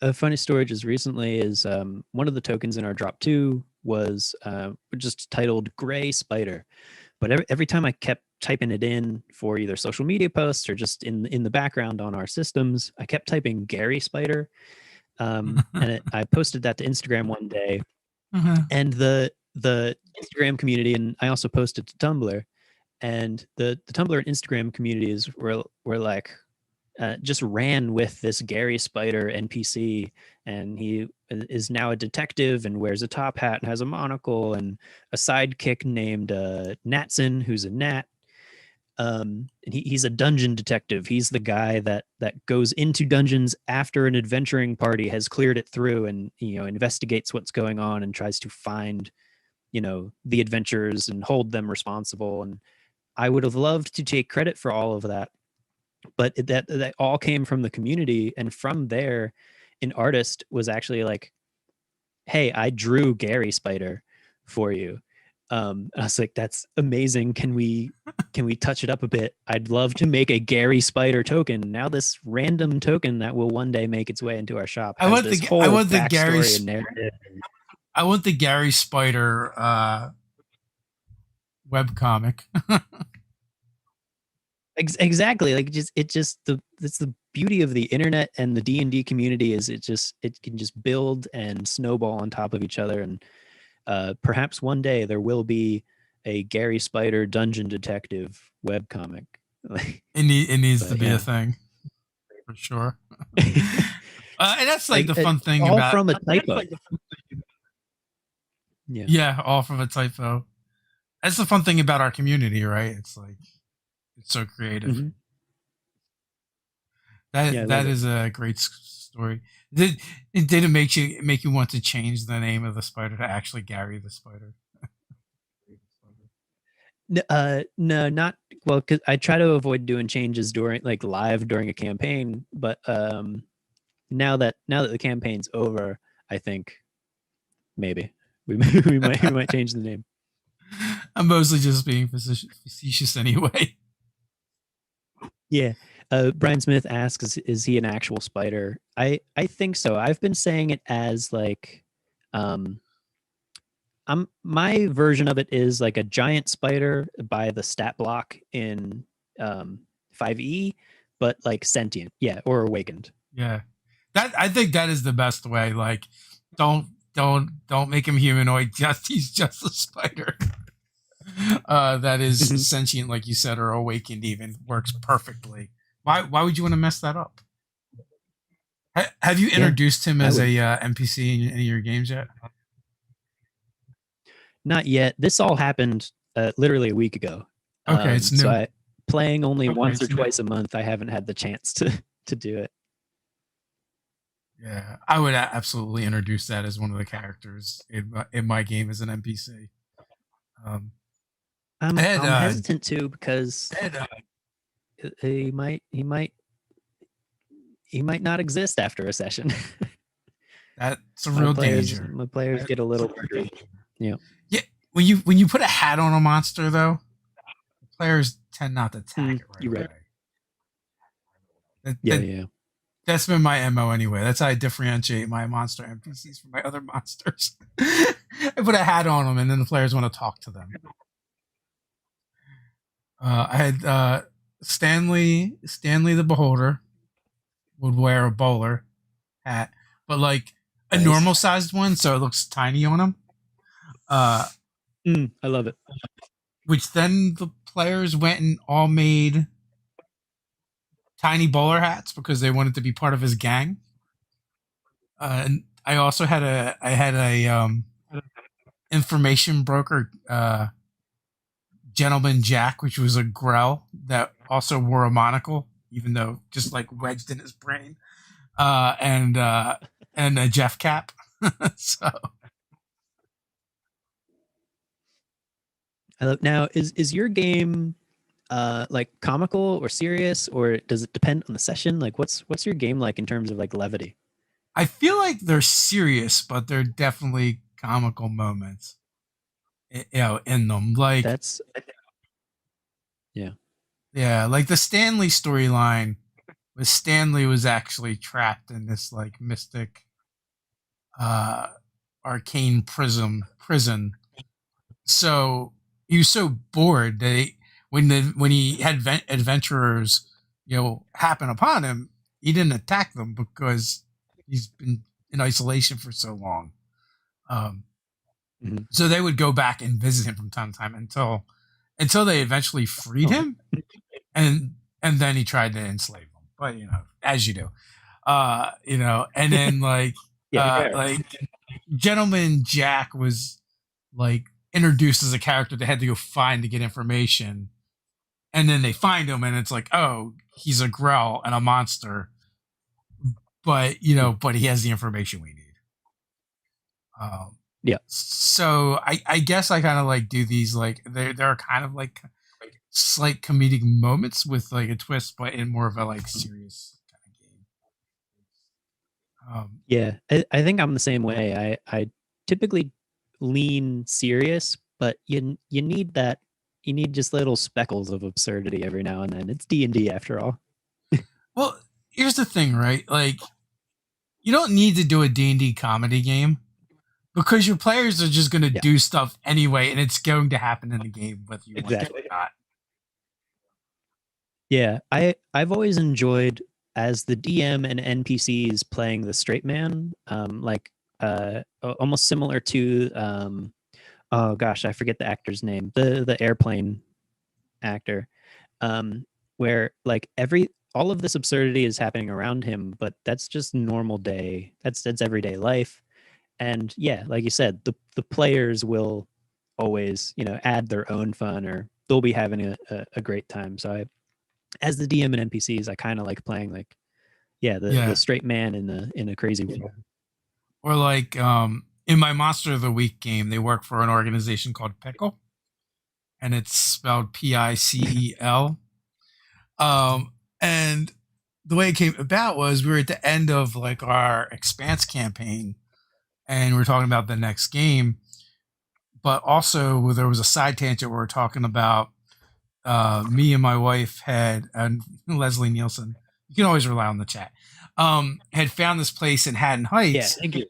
A funny story just recently is one of the tokens in our drop 2 was just titled Gray Spider. But every time I kept typing it in for either social media posts or just in the background on our systems, I kept typing Gary Spider. And I posted that to Instagram one day, and the Instagram community, and I also posted to Tumblr, and the Tumblr and Instagram communities were like, just ran with this Gary Spider NPC, and he is now a detective and wears a top hat and has a monocle, and a sidekick named Natson, who's a gnat. And he's a dungeon detective. He's the guy that goes into dungeons after an adventuring party has cleared it through, and investigates what's going on and tries to find the adventurers and hold them responsible. And I would have loved to take credit for all of that, but that all came from the community. And from there, an artist was actually like, hey, I drew Gary Spider for you. I was like, that's amazing. Can we touch it up a bit? I'd love to make a Gary Spider token. Now this random token that will one day make its way into our shop has this whole backstory and narrative. I want the Gary Spider webcomic. Exactly. Like it's the beauty of the internet and the D&D community is it can just build and snowball on top of each other. And perhaps one day there will be a Gary Spider dungeon detective webcomic. It needs to But be a yeah. thing for sure. And that's like Like the fun thing all about from a typo. Yeah. yeah, all from a typo. That's the fun thing about our community, right? It's like it's so creative. Hmm. Yeah, I That love it. is a great story. Did it make you want to change the name of the spider to actually Gary the Spider? No, not well, because I try to avoid doing changes during like live during a campaign, but now that the campaign's over, I think maybe we might change the name. I'm mostly just being facetious anyway. Yeah. Brian Smith asks, is he an actual spider? I think so. I've been saying it as like, um, my version of it is like a giant spider by the stat block in 5e, but like sentient, yeah, or awakened. Yeah, that I think that is the best way. Like, don't make him humanoid. Just he's just a spider. That is Mhm. sentient, like you said, or awakened. Even works perfectly. Why would you want to mess that up? Have you Yeah, introduced him I as would. a NPC in any of your games yet? Not yet. This all happened literally a week ago. Okay, it's So new. I playing only Okay, once or it's new. twice a month. I haven't had the chance to do it. Yeah, I would absolutely introduce that as one of the characters in my game as an NPC. Um, I had I'm hesitant to because he might he might not exist after a session. that's a real danger. My players get a little worried. Yeah. Yeah, when you put a hat on a monster though, players tend not to attack it right You're right. away. That, Yeah, that yeah. that's been my mo anyway. That's how I differentiate my monster NPCs from my other monsters. I put a hat on them, and then the players want to talk to them. I had Stanley the Beholder would wear a bowler hat, but like a Nice. normal sized one, so it looks tiny on him. Uh, I love it. which then the players went and all made tiny bowler hats because they wanted to be part of his gang. And I also had a information broker, gentleman Jack, which was a Grell that also wore a monocle, even though just like wedged in his brain, and a Jeff cap. So I love now is your game like comical or serious or does it depend on the session? Like what's your game like in terms of like levity? I feel like they're serious, but they're definitely comical moments, in them. Like That's yeah. yeah, like the Stanley storyline, where Stanley was actually trapped in this like mystic, uh, arcane prison. So he was so bored that when he had adventurers, happen upon him, he didn't attack them because he's been in isolation for so long. Um, Mhm. so they would go back and visit him from time to time until they eventually freed Oh, him, and then he tried to enslave them. But as you do, and then yeah, fair. like Gentleman Jack was like introduced as a character they had to go find to get information, and then they find him, and it's like, oh, he's a Grell and a monster, but but he has the information we need. Um, Yeah. so I guess I kind of like do these like they're kind of like slight comedic moments with like a twist, but in more of a like serious kind of game. Yeah. I think I'm the same way. I typically lean serious, but you need that you need just little speckles of absurdity every now and then. It's D&D after all. Well, here's the thing, right? Like, you don't need to do a D&D comedy game because your players are just going to Yeah. do stuff anyway, and it's going to happen in the game whether you want to or Exactly. not. Yeah, I've always enjoyed as the DM and NPCs playing the straight man, like almost similar to oh gosh, I forget the actor's name, the airplane actor, um, where like every all of this absurdity is happening around him, but that's just normal day. That's everyday life. And yeah, like you said, the players will always, you know, add their own fun or they'll be having a great time. So I, as the DM and NPCs, I kind of like playing like yeah, the Yeah. straight man in a crazy world. Or like in my Monster of the Week game, they work for an organization called Pickle, and it's spelled Picel. And the way it came about was we were at the end of like our Expanse campaign, and we are talking about the next game. But also there was a side tangent where we are talking about me and my wife had and Leslie Nielsen. You can always rely on the chat. Had found this place in Haddon Yeah, Heights thank you.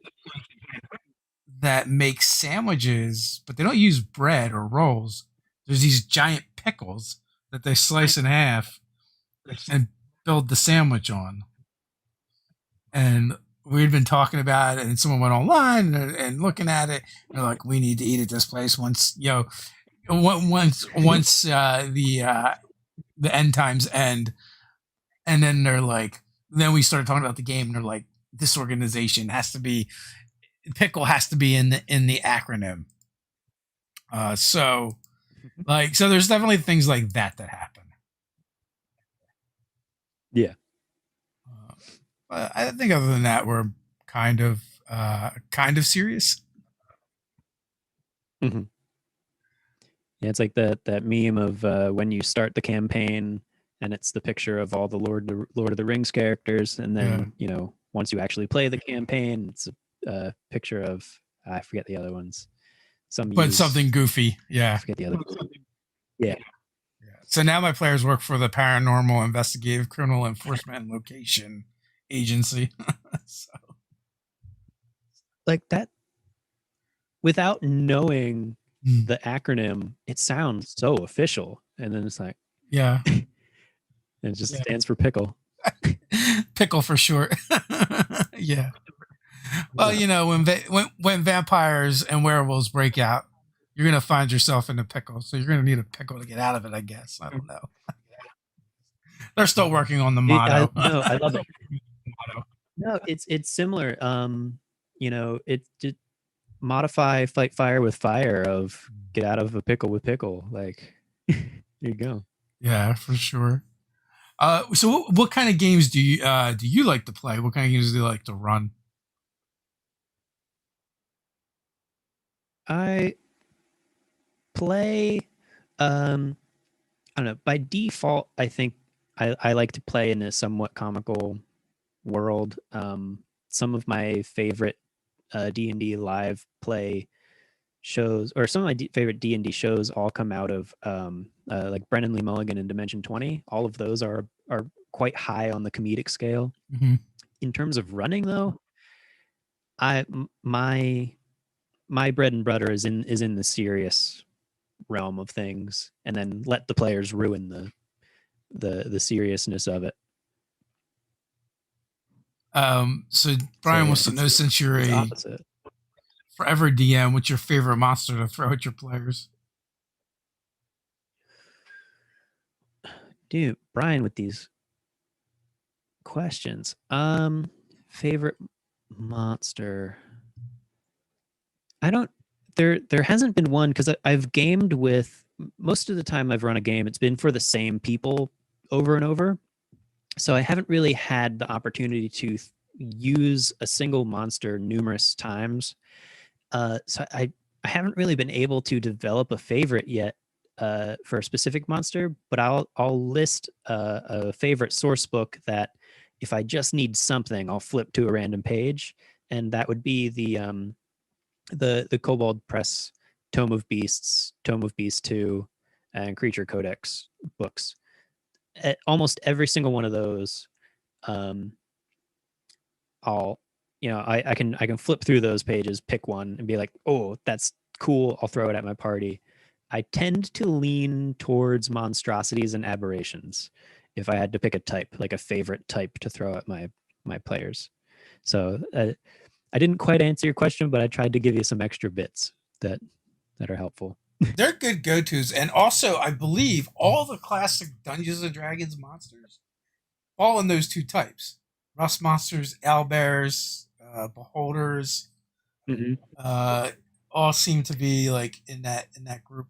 that makes sandwiches, but they don't use bread or rolls. There's these giant pickles that they slice in half and build the sandwich on. And we'd been talking about it, and someone went online and looking at it. And they're like, "We need to eat at this place once, once the end times end." And then they're like, then we started talking about the game, and they're like, "This organization has to be pickle has to be in the acronym." So like, so there's definitely things like that happen. Yeah. I think other than that, we're kind of serious. Mm-hmm. Yeah, it's like that meme of when you start the campaign and it's the picture of all the Lord of the Rings characters, and Yeah, then you know once you actually play the campaign, it's a picture of I forget the other ones. Some but use something goofy. I Yeah. forget the other. Yeah, Yeah. So now my players work for the Paranormal Investigative Criminal Enforcement and Location Agency. So, like that without knowing mm, the acronym, it sounds so official, and then it's like yeah, it just stands for pickle. pickle for short. Yeah. Well, Yeah. when vampires and werewolves break out, you're gonna find yourself in a pickle. So you're gonna need a pickle to get out of it. I guess. I don't know. They're still working on the I motto. no, I love it. No, it's similar. You know, it modify fight fire with fire of get out of a pickle with pickle. Like there you go. Yeah, for sure. So what kind of games do you like to play? What kind of games do you like to run? I play I don't know, by default I think I like to play in a somewhat comical world. Some of my favorite D&D live play shows or some of my favorite D&D shows all come out of like Brennan Lee Mulligan and Dimension 20. All of those are quite high on the comedic scale. Mm-hmm. In terms of running though, my my bread and butter is in the serious realm of things and then let the players ruin the seriousness of it. So So Brian yeah, wants to know, since you're it's a opposite. forever DM, what's your favorite monster to throw at your players? Dude, Brian with these questions. Favorite monster. I don't there hasn't been one because I've gamed with most of the time I've run a game, it's been for the same people over and over. So I haven't really had the opportunity to use a single monster numerous times. So I haven't really been able to develop a favorite yet for a specific monster, but I'll list a favorite source book that if I just need something, I'll flip to a random page, and that would be the Kobold Press Tome of Beasts, Tome of Beasts 2, and Creature Codex books. Almost every single one of those, um, I'll I can flip through those pages, pick one, and be like, oh, that's cool. I'll throw it at my party. I tend to lean towards monstrosities and aberrations. if I had to pick a type, like a favorite type to throw at my players. So I didn't quite answer your question, but I tried to give you some extra bits that are helpful. They're good go-tos, and also I believe all the classic Dungeons and Dragons monsters fall in those two types: rust monsters, owlbears, beholders. Mm-hmm. Uh, all seem to be like in that group.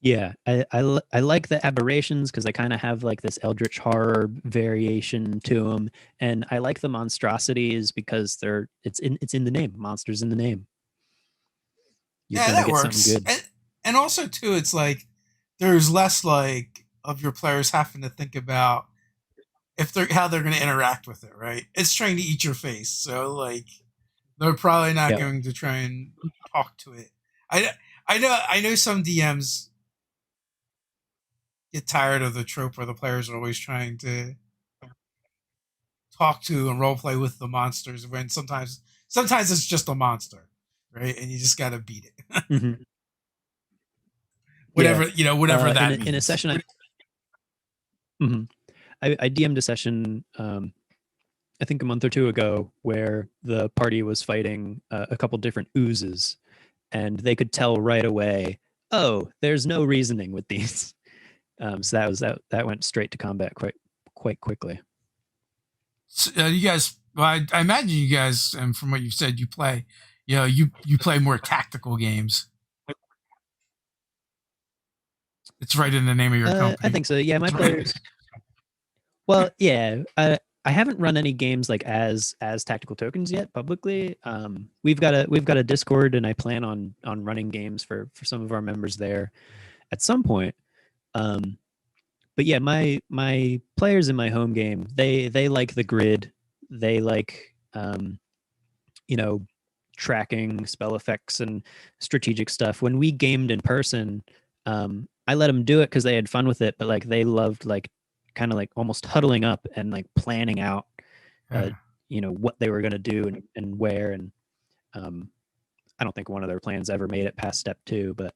Yeah, I like the aberrations because they kind of have like this eldritch horror variation to them, and I like the monstrosities because it's in the name. Monsters in the name. You're Yeah, gonna that get something works. good. And also too, it's like there's less like of your players having to think about if they're how they're going to interact with it, right? It's trying to eat your face, so like they're probably not Yeah. going to try and talk to it. I know some DMs get tired of the trope where the players are always trying to talk to and role play with the monsters when sometimes it's just a monster, right? And you just got to beat it. Hmm. Yeah. Whatever In that in a means. session, mhm. I DM'd a session, I think a month or two ago, where the party was fighting a couple different oozes, and they could tell right away, oh, there's no reasoning with these. So that went straight to combat quite quickly. So, you guys, well, I imagine you guys, and from what you said, you play, you play more tactical games. It's right in the name of your I company. think so. Yeah, my players. Well, yeah, I haven't run any games like as tactical tokens yet publicly. We've got a Discord, and I plan on running games for some of our members there at some point. Um, but yeah, my players in my home game, they like the grid. They like you know tracking spell effects and strategic stuff. When we gamed in person, I let them do it because they had fun with it, but like they loved like kind of like almost huddling up and like planning out uh Yeah. what they were going to do and where. And um I don't think one of their plans ever made it past step 2, but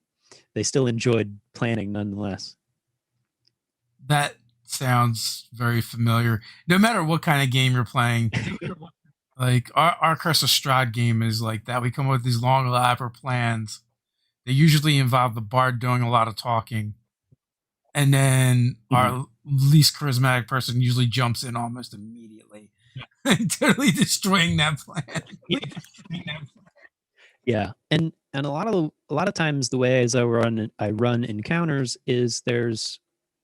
they still enjoyed planning nonetheless. That sounds very familiar. No matter what kind of game you're playing, like our Curse of Strahd game is like that. We come up with these long, elaborate plans. They usually involve the bard doing a lot of talking, and then Mhm. our least charismatic person usually jumps in almost immediately, totally destroying that plan. Yeah, and a lot of times the way as I run encounters is there's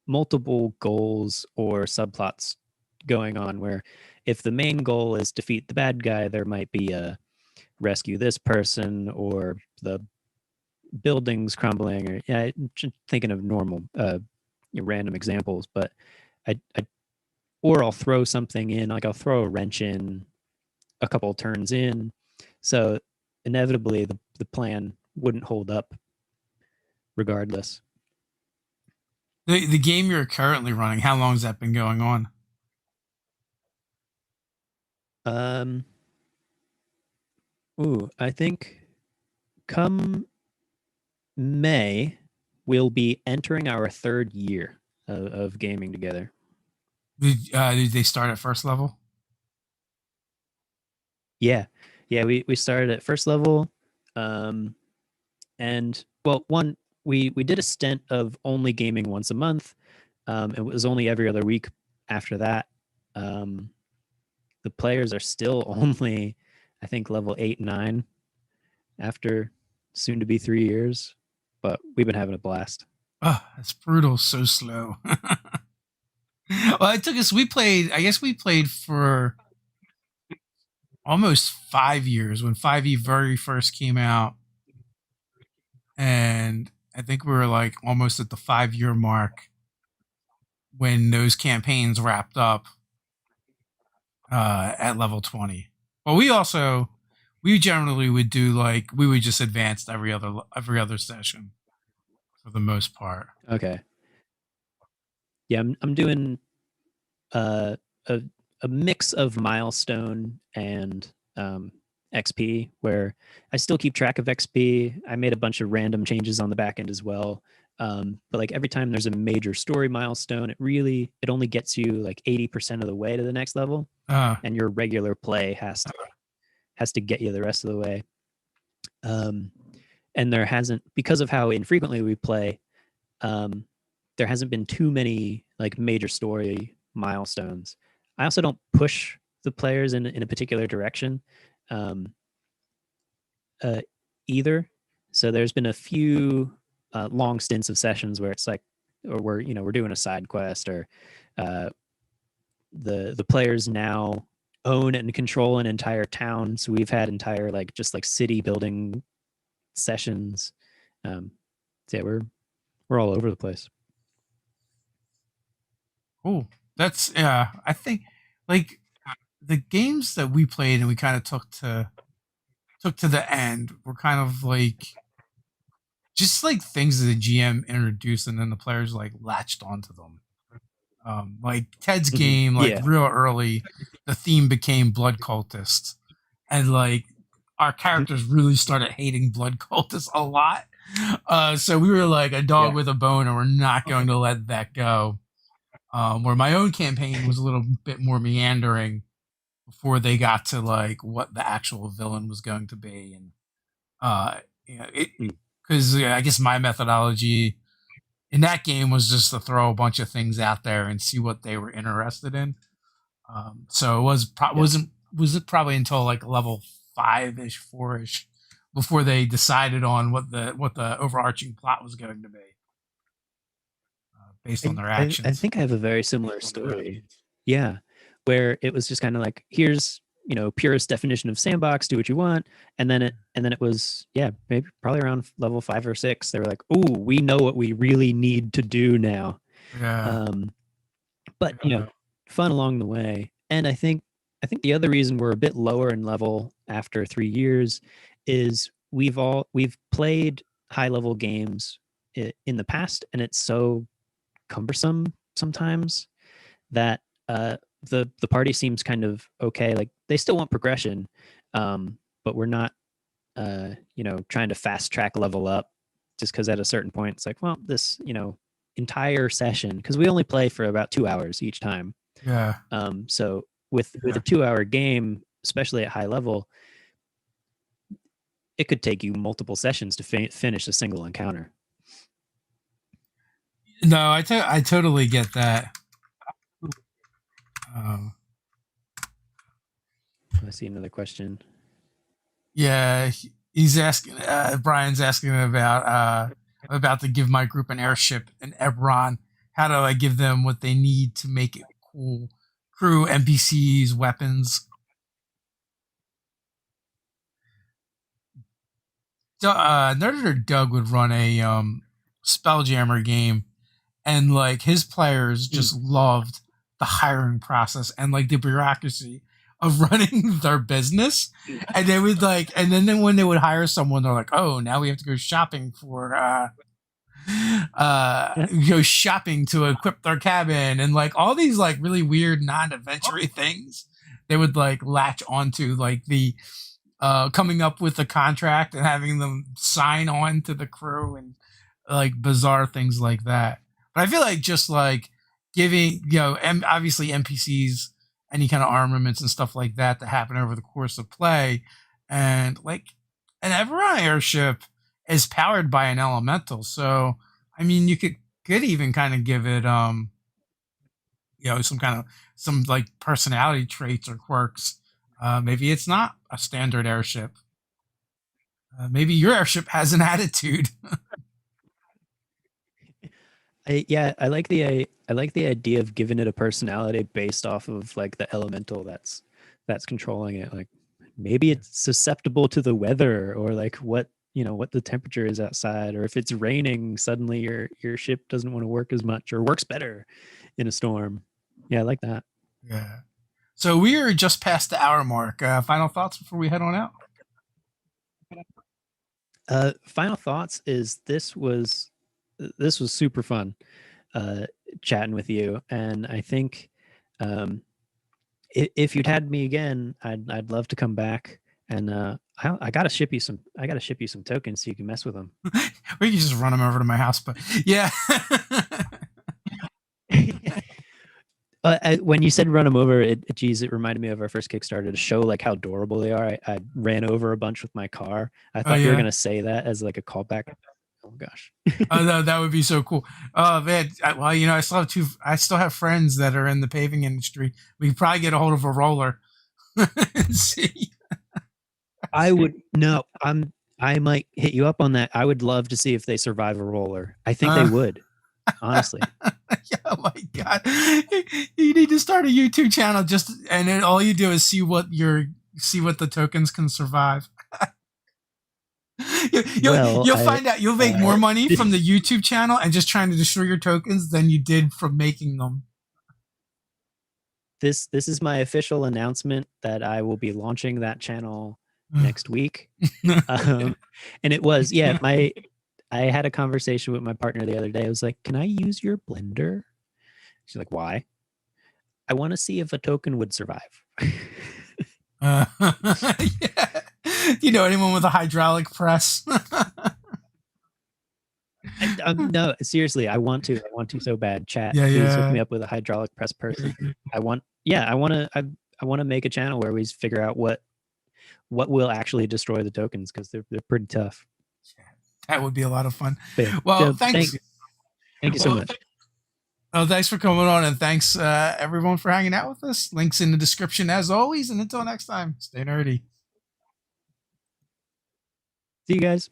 multiple goals or subplots going on where if the main goal is defeat the bad guy, there might be a rescue this person or the buildings crumbling, or yeah, just thinking of normal random examples. But I or I'll throw something in, like I'll throw a wrench in a couple turns in, so inevitably the plan wouldn't hold up regardless. The game you're currently running, how long has that been going on? Um, I think come May we'll be entering our third year of gaming together. Did they start at first level? Yeah, yeah, we started at first level, um, and well, one we did a stint of only gaming once a month. It was only every other week after that. Um, the players are still only, I think, level 8, 9 after soon to be 3 years, but we've been having a blast. Oh, that's brutal. So slow. Well, it took us. We played. I guess we played for almost 5 years when 5e very first came out, and I think we were like almost at the 5 year mark when those campaigns wrapped up at level 20. But we generally would do like we would just advance every other session for the most part. Okay, yeah, I'm doing uh, a a mix of milestone and XP, where I still keep track of XP. I made a bunch of random changes on the back end as well. But like every time there's a major story milestone, it only gets you like 80% of the way to the next level, Uh, and your regular play has to get you the rest of the way. And there hasn't, because of how infrequently we play, there hasn't been too many like major story milestones. I also don't push the players in a particular direction um, uh, either. So there's been a few long stints of sessions where it's like, or we're doing a side quest, or uh, the players now own and control an entire town. So we've had entire like just like city building sessions. So yeah, we're all over the place. oh, that's yeah. I think like the games that we played and we kind of took to the end were kind of like just like things that the GM introduced and then the players like latched onto them. Like Ted's game, like Yeah. real early, the theme became blood cultists, and like our characters really started hating blood cultists a lot. So we were like a dog Yeah. with a bone, and we're not going to let that go. Where my own campaign was a little bit more meandering before they got to like what the actual villain was going to be, and it because I guess my methodology in that game was just to throw a bunch of things out there and see what they were interested in. So it Yeah. was it probably until like level 5-ish, 4-ish before they decided on what the overarching plot was going to be based on their I actions. think I have a very similar story. Yeah, where it was just kind of like, here's purest definition of sandbox, do what you want, and then it was, yeah, maybe probably around level 5 or 6 they were like, oh, we know what we really need to do now. Yeah, um but fun along the way. And I think the other reason we're a bit lower in level after 3 years is we've played high level games in the past, and it's so cumbersome sometimes that the party seems kind of okay. Like they still want progression, but we're not trying to fast track level up just because at a certain point it's like, well, this entire session, because we only play for about 2 hours each time. yeah. So with a 2 hour game, especially at high level, it could take you multiple sessions to finish a single encounter. No, I totally get that. Um, I see another question. yeah, he's asking. Brian's asking about to give my group an airship in Ebron. How do I give them what they need to make it cool? Crew, NPCs, weapons. Nerdator Doug would run a Spelljammer game, and like his players just loved the hiring process and like the bureaucracy of running their business. And they would like, and then when they would hire someone, they're like, oh, now we have to go shopping for go shopping to equip their cabin and like all these like really weird non-adventure things they would like latch onto, like the coming up with a contract and having them sign on to the crew and like bizarre things like that. But I feel like just like giving, obviously NPCs, any kind of armaments and stuff like that that happen over the course of play, and like an Everon airship is powered by an elemental. So I mean, you could even kind of give it some like personality traits or quirks. Maybe it's not a standard airship. Maybe your airship has an attitude. I like the idea of giving it a personality based off of like the elemental that's controlling it. Like maybe it's susceptible to the weather, or like what the temperature is outside, or if it's raining, suddenly your ship doesn't want to work as much or works better in a storm. Yeah, I like that. Yeah. So we are just past the hour mark. Final thoughts before we head on out? Final thoughts is this was super fun chatting with you, and I think if you'd had me again, I'd love to come back, and I gotta ship you some. I gotta ship you some tokens so you can mess with them. Or you can just run them over to my house. But yeah. When you said run them over, it reminded me of our first Kickstarter to show like how adorable they are. I ran over a bunch with my car. I thought you were gonna say that as like a callback. Oh gosh. Oh no, that would be so cool. Oh man, well, you know, I still have friends that are in the paving industry. We could probably get a hold of a roller and see. I would no. I might hit you up on that. I would love to see if they survive a roller. I think they would. Honestly. Yeah, oh my god, you need to start a YouTube channel and then all you do is see what the tokens can survive. You'll find out you'll make more money from the YouTube channel and just trying to destroy your tokens than you did from making them. This is my official announcement that I will be launching that channel next week. And it was I had a conversation with my partner the other day. I was like, "Can I use your blender?" She's like, "Why?" "I want to see if a token would survive." Yeah. You know anyone with a hydraulic press? No, seriously, I want to so bad. Chat, Yeah, please hook me up with a hydraulic press person. I want to make a channel where we figure out what will actually destroy the tokens because they're pretty tough. That would be a lot of fun. Yeah. Well, thanks. Thank you so much. Oh, thanks for coming on, and thanks everyone for hanging out with us. Links in the description as always, and until next time, stay nerdy. See you guys.